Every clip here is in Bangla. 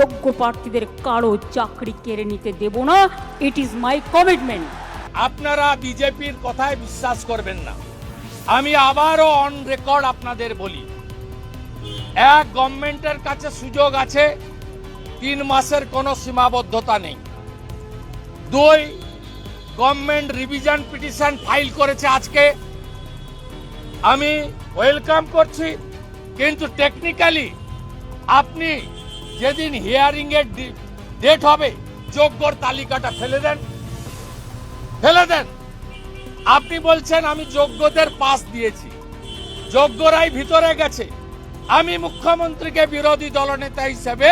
যোগ্য প্রার্থীদের কারো চাকরি কেড়ে নিতে দেব না। It is my commitment. আপনারা বিজেপির কথায় বিশ্বাস করবেন না। আমি আবারও অন রেকর্ড আপনাদের বলি, এক, গভর্নমেন্টের কাছে সুযোগ আছে, 3 মাসের কোনো সীমাবদ্ধতা নেই। 2, গভর্নমেন্ট রিভিশন পিটিশন ফাইল করেছে আজকে, আমি ওয়েলকাম করছি। কিন্তু টেকনিক্যালি আপনি যেদিন হিয়ারিং এর ডেট হবে, যোগ্যর তালিকাটা ফেলে দেন। আপনি বলছেন আমি যোগ্যদের পাস দিয়েছি, যোগ্যরাই ভিতরে গেছে। আমি মুখ্যমন্ত্রীকে বিরোধী দলনেতা হিসেবে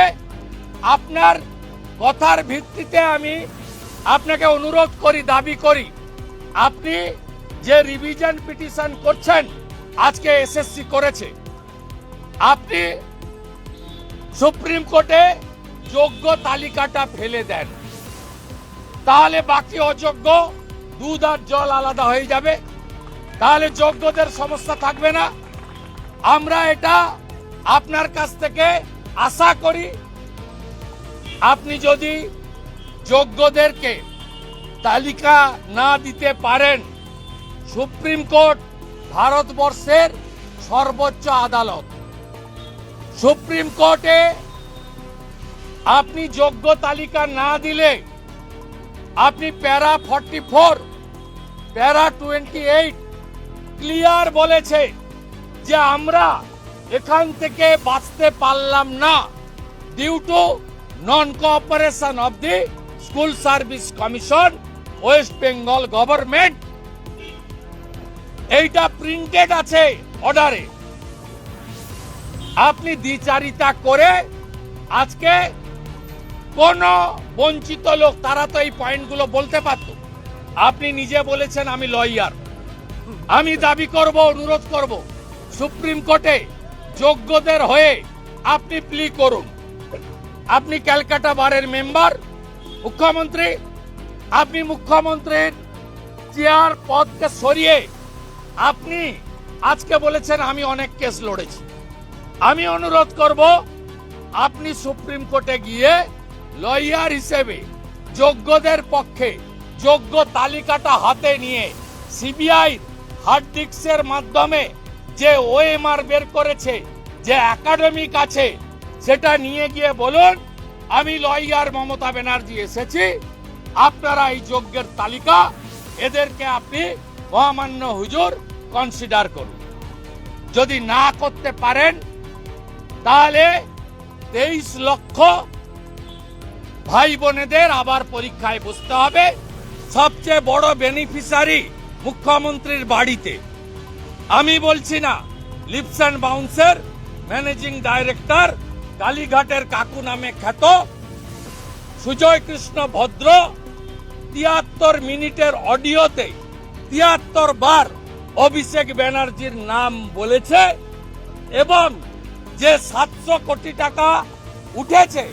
আপনার কথার ভিত্তিতে আমি আপনাকে অনুরোধ করি, দাবি করি, আপনি যে রিভিশন পিটিশন করছেন, আজকে এসএসসি করেছে, আপনি সুপ্রিম কোর্টে যোগ্য তালিকাটা ফেলে দেন। তাহলে বাকি অযোগ্য দুধ আর জল আলাদা হয়ে যাবে, তাহলে যোগ্যদের সমস্যা থাকবে না। আমরা এটা আপনার কাছ থেকে আশা করি। আপনি যদি যোগ্যদেরকে তালিকা না দিতে পারেন, সুপ্রিম কোর্ট ভারতবর্ষের সর্বোচ্চ আদালত, সুপ্রিম কোর্টে আপনি যোগ্য তালিকা না দিলে আপনি প্যারা 44, প্যারা 28 ক্লিয়ার বলেছে যে আমরা এখান থেকে বাঁচতে পারলাম না due to non cooperation of the school service commission, West Bengal government. এইটা প্রিন্টেড আছে অর্ডারে। আপনি দ্বিচারিতা করে আজকে কোন বঞ্চিত লোক, তারা তো এই পয়েন্টগুলো বলতে পারত। আপনি নিজে বলেছেন আমি লয়ার, আমি দাবি করব, অনুরোধ করব, সুপ্রিম কোর্টে যোগ্যদের হয়ে আপনি প্লি করুন। আপনি ক্যালকাটা বারের মেম্বার, মুখ্যমন্ত্রী, আপনি মুখ্যমন্ত্রীর চেয়ার পদকে সরিয়ে আপনি আজকে বলেছেন আমি অনেক কেস লড়েছি। আমি অনুরোধ করব আপনি সুপ্রিম কোর্টে গিয়ে লয়ার হিসেবে যোগ্যদের পক্ষে যোগ্য তালিকাটা হাতে নিয়ে সিবিআই হার্ড ডিস্কের মাধ্যমে যে ওএমআর বের করেছে, যে একাডেমিক আছে, সেটা নিয়ে গিয়ে বলুন আমি লয়ার মমতা ব্যানার্জি এসেছি, আপনারা এই যোগ্যের তালিকা, এদেরকে আপনি মহামান্য হুজুর কনসিডার করুন। যদি না করতে পারেন তাহলে 23 লক্ষ ভাই বোনেদের আবার পরীক্ষায় বসতে হবে। সবচেয়ে বড় বেনিফিশিয়ারি মুখ্যমন্ত্রীর বাড়িতে। আমি বলছি না, লিপস অ্যান্ড বাউন্সের ম্যানেজিং ডাইরেক্টর, কালীঘাটের কাকু নামে খ্যাত সুজয় কৃষ্ণ ভদ্র 73 মিনিটের অডিওতে 73 বার অভিষেক ব্যানার্জির নাম বলেছে, এবং যে 700 কোটি টাকা উঠেছে,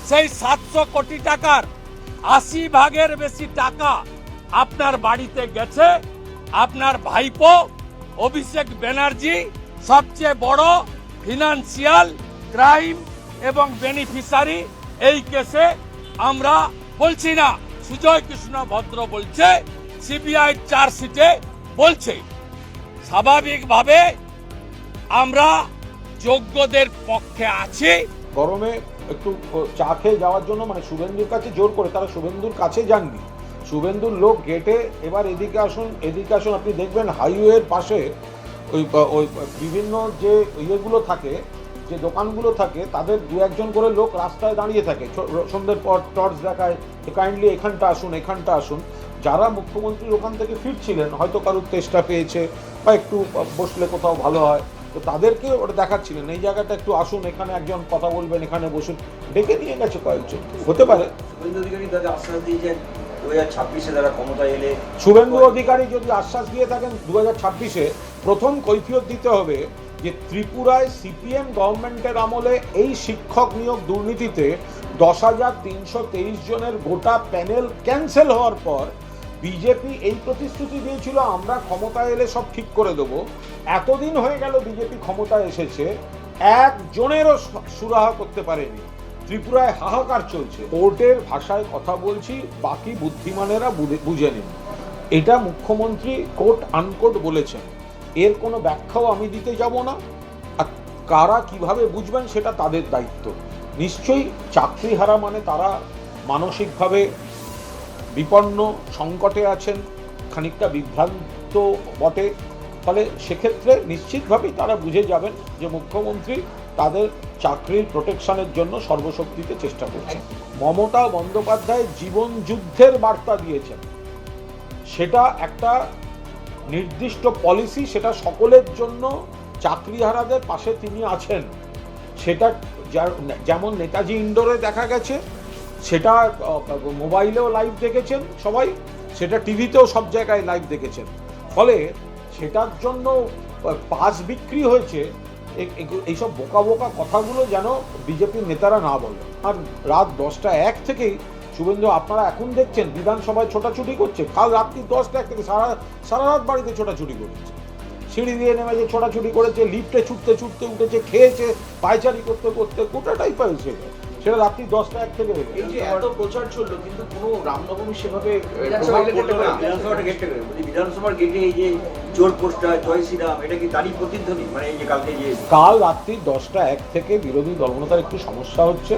সেই 700 কোটি টাকার 80 ভাগের বেশি টাকা আপনার বাড়িতে গেছে। আপনার ভাইপো অভিষেক ব্যানার্জি সবচেয়ে বড় ফিনান্সিয়াল ক্রাইম এবং বেনিফিশিয়ারি। এই কেসে আমরা বলছি না, সুজয় কৃষ্ণ ভদ্র বলছে, সিবিআই চার্জশিটে বলছে। স্বাভাবিকভাবে আমরা যোগ্যদের পক্ষে আছি। গরমে একটু চা খেয়ে যাওয়ার জন্য মানে শুভেন্দুর কাছে জোর করে তারা শুভেন্দুর কাছে যাননি। শুভেন্দুর লোক গেটে এবার এদিকে আসুন, এদিকে আসুন। আপনি দেখবেন হাইওয়ের পাশে ওই বিভিন্ন যে ইয়েগুলো থাকে, যে দোকানগুলো থাকে, তাদের 2-1 করে লোক রাস্তায় দাঁড়িয়ে থাকে, সন্ধ্যের পর টর্চ দেখায়, কাইন্ডলি এখানটা আসুন, এখানটা আসুন। যারা মুখ্যমন্ত্রীর ওখান থেকে ফিরছিলেন, হয়তো কারোর তেষ্টা পেয়েছে বা একটু বসলে কোথাও ভালো হয়, তো তাদেরকে ওটা দেখাচ্ছিলেন এই জায়গাটা একটু আসুন, এখানে একজন কথা বলবেন, এখানে বসুন, ডেকে নিয়ে গেছে কয়েকজন। হতে পারে শুভেন্দু অধিকারী তাদের আশ্বাস দিয়েছেন 2026-এ তারা ক্ষমতায় এলে। শুভেন্দু অধিকারী যদি আশ্বাস দিয়ে থাকেন 2026-এ, প্রথম কৈফিয়ত দিতে হবে যে ত্রিপুরায় সিপিএম গভর্নমেন্টের আমলে এই শিক্ষক নিয়োগ দুর্নীতিতে 10,323 জনের গোটা প্যানেল ক্যান্সেল হওয়ার পর বিজেপি এই প্রতিশ্রুতি দিয়েছিল আমরা ক্ষমতায় এলে সব ঠিক করে দেবো। এতদিন হয়ে গেল বিজেপি ক্ষমতায় এসেছে, একজনেরও সুরাহা করতে পারেনি। ত্রিপুরায় হাহাকার চলছে। কোর্টের ভাষায় কথা বলছি, বাকি বুদ্ধিমানেরা বুঝে নিন। এটা মুখ্যমন্ত্রী কোট আনকোট বলেছেন, এর কোনো ব্যাখ্যাও আমি দিতে যাব না। আর কারা কিভাবে বুঝবেন সেটা তাদের দায়িত্ব। নিশ্চয়ই চাকরি হারা মানে তারা মানসিকভাবে বিপন্ন, সংকটে আছেন, খানিকটা বিভ্রান্ত বটে। ফলে সেক্ষেত্রে নিশ্চিতভাবেই তারা বুঝে যাবেন যে মুখ্যমন্ত্রী তাদের চাকরির প্রোটেকশনের জন্য সর্বশক্তিতে চেষ্টা করছেন। মমতা বন্দ্যোপাধ্যায় জীবন যুদ্ধের বার্তা দিয়েছেন, সেটা একটা নির্দিষ্ট পলিসি, সেটা সকলের জন্য, চাকরিহারাদের পাশে তিনি আছেন। সেটা যেমন নেতাজি ইন্ডোরে দেখা গেছে, সেটা মোবাইলেও লাইভ দেখেছেন সবাই, সেটা টিভিতেও সব জায়গায় লাইভ দেখেছেন। ফলে সেটার জন্য পাস বিক্রি হয়েছে, এইসব বোকা বোকা কথাগুলো যেন বিজেপির নেতারা না বলে। আর রাত 10টা 1 থেকেই শুভেন্দু, আপনারা এখন দেখছেন বিধানসভায় ছোটাছুটি করছে, কাল রাত্রি 10টা 1 থেকে সারা রাত বাড়িতে ছোটাছুটি করেছে, সিঁড়ি দিয়ে নেমেছে, ছোটাছুটি করেছে, লিফটে ছুটতে ছুটতে উঠেছে, খেয়েছে, পায়চারি করতে করতে গোটাটাই পাইছে। সেটা রাত্রি 10টা 1 থেকে হয়ে এই যে এত প্রচার চললো কিন্তু কোনো রামনবমী সেভাবে বিধানসভার গেটে এই যে জোর পোস্টার জয় শ্রীরাম, এটা কি তারই প্রতিধ্বনি? মানে এই যে কালকে যে কাল রাত্রি 10টা 1 থেকে বিরোধী দলনেতার একটু সমস্যা হচ্ছে।